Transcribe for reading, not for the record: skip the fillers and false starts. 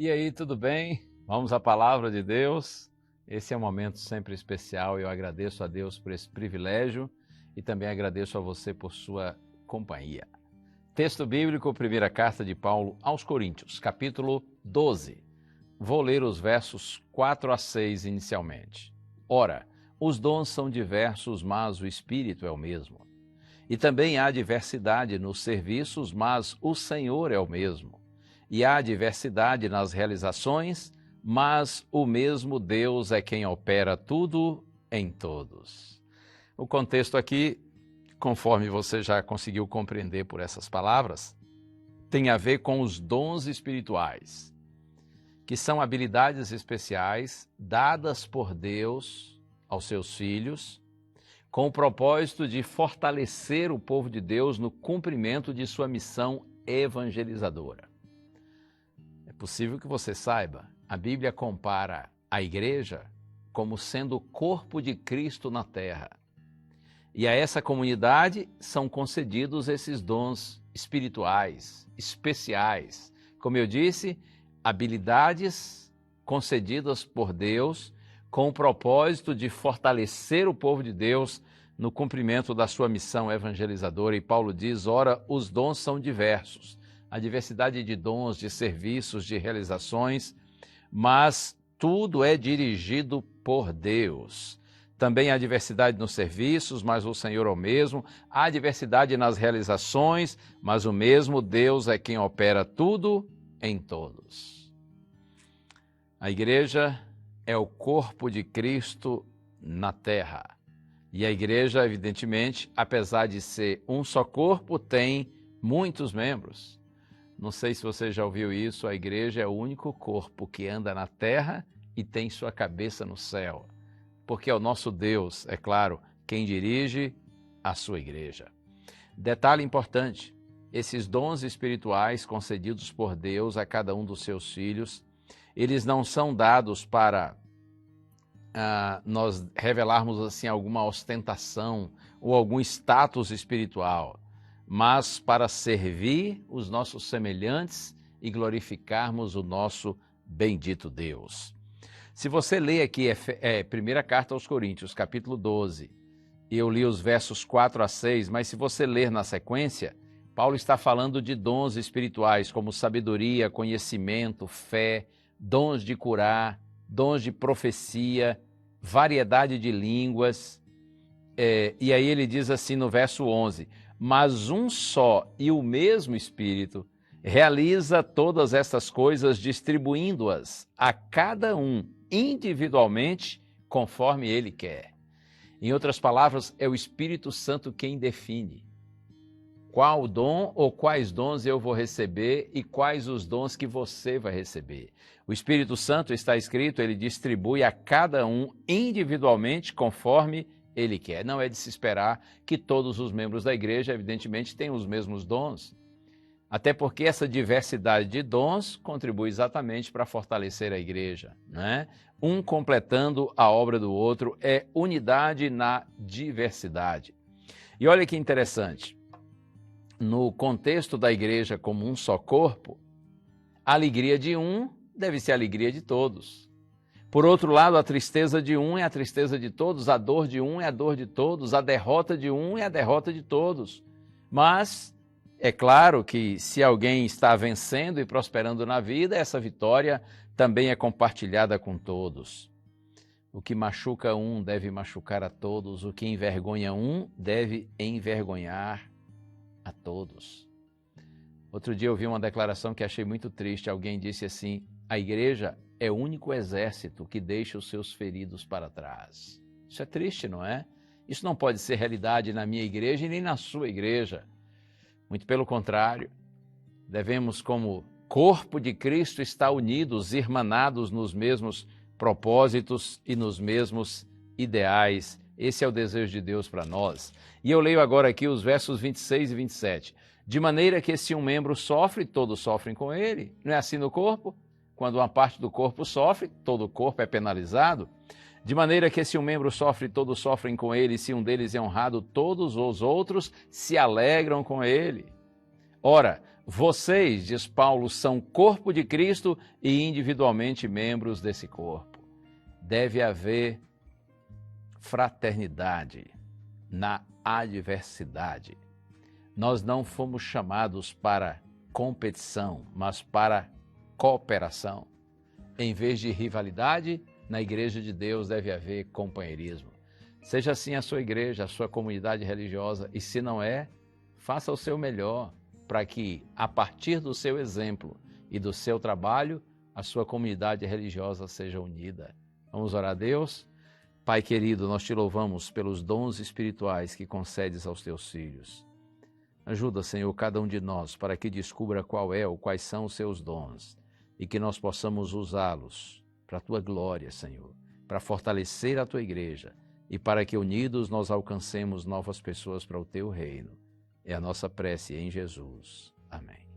E aí, tudo bem? Vamos à palavra de Deus. Esse é um momento sempre especial. Eu agradeço a Deus por esse privilégio e também agradeço a você por sua companhia. Texto bíblico, primeira carta de Paulo aos Coríntios, capítulo 12. Vou ler os versos 4 a 6 inicialmente. Ora, os dons são diversos, mas o Espírito é o mesmo. E também há diversidade nos serviços, mas o Senhor é o mesmo. E há diversidade nas realizações, mas o mesmo Deus é quem opera tudo em todos. O contexto aqui, conforme você já conseguiu compreender por essas palavras, tem a ver com os dons espirituais, que são habilidades especiais dadas por Deus aos seus filhos, com o propósito de fortalecer o povo de Deus no cumprimento de sua missão evangelizadora. É possível que você saiba, a Bíblia compara a igreja como sendo o corpo de Cristo na terra. E a essa comunidade são concedidos esses dons espirituais, especiais. Como eu disse, habilidades concedidas por Deus com o propósito de fortalecer o povo de Deus no cumprimento da sua missão evangelizadora. E Paulo diz, ora, os dons são diversos. A diversidade de dons, de serviços, de realizações, mas tudo é dirigido por Deus. Também há diversidade nos serviços, mas o Senhor é o mesmo. Há diversidade nas realizações, mas o mesmo Deus é quem opera tudo em todos. A igreja é o corpo de Cristo na terra. E a igreja, evidentemente, apesar de ser um só corpo, tem muitos membros. Não sei se você já ouviu isso, a igreja é o único corpo que anda na terra e tem sua cabeça no céu. Porque é o nosso Deus, é claro, quem dirige a sua igreja. Detalhe importante, esses dons espirituais concedidos por Deus a cada um dos seus filhos, eles não são dados para nós revelarmos assim alguma ostentação ou algum status espiritual, mas para servir os nossos semelhantes e glorificarmos o nosso bendito Deus. Se você ler aqui, primeira carta aos Coríntios, capítulo 12, eu li os versos 4 a 6, mas se você ler na sequência, Paulo está falando de dons espirituais como sabedoria, conhecimento, fé, dons de curar, dons de profecia, variedade de línguas. E aí ele diz assim no verso 11, mas um só e o mesmo Espírito realiza todas estas coisas, distribuindo-as a cada um individualmente, conforme ele quer. Em outras palavras, é o Espírito Santo quem define qual dom ou quais dons eu vou receber e quais os dons que você vai receber. O Espírito Santo, está escrito, ele distribui a cada um individualmente conforme ele quer. Não é de se esperar que todos os membros da igreja, evidentemente, tenham os mesmos dons. Até porque essa diversidade de dons contribui exatamente para fortalecer a igreja, né? Um completando a obra do outro, é unidade na diversidade. E olha que interessante, no contexto da igreja como um só corpo, a alegria de um deve ser a alegria de todos. Por outro lado, a tristeza de um é a tristeza de todos, a dor de um é a dor de todos, a derrota de um é a derrota de todos. Mas é claro que se alguém está vencendo e prosperando na vida, essa vitória também é compartilhada com todos. O que machuca um deve machucar a todos, o que envergonha um deve envergonhar a todos. Outro dia eu vi uma declaração que achei muito triste. Alguém disse assim, a igreja é o único exército que deixa os seus feridos para trás. Isso é triste, não é? Isso não pode ser realidade na minha igreja e nem na sua igreja. Muito pelo contrário, devemos, como corpo de Cristo, estar unidos, irmanados nos mesmos propósitos e nos mesmos ideais. Esse é o desejo de Deus para nós. E eu leio agora aqui os versos 26 e 27. De maneira que se um membro sofre, todos sofrem com ele. Não é assim no corpo? Quando uma parte do corpo sofre, todo o corpo é penalizado. De maneira que se um membro sofre, todos sofrem com ele, e se um deles é honrado, todos os outros se alegram com ele. Ora, vocês, diz Paulo, são corpo de Cristo e individualmente membros desse corpo. Deve haver fraternidade na adversidade. Nós não fomos chamados para competição, mas para cooperação. Em vez de rivalidade, na Igreja de Deus deve haver companheirismo. Seja assim a sua igreja, a sua comunidade religiosa, e se não é, faça o seu melhor para que, a partir do seu exemplo e do seu trabalho, a sua comunidade religiosa seja unida. Vamos orar a Deus? Pai querido, nós te louvamos pelos dons espirituais que concedes aos teus filhos. Ajuda, Senhor, cada um de nós para que descubra qual é ou quais são os seus dons e que nós possamos usá-los para a tua glória, Senhor, para fortalecer a tua igreja e para que unidos nós alcancemos novas pessoas para o teu reino. É a nossa prece em Jesus. Amém.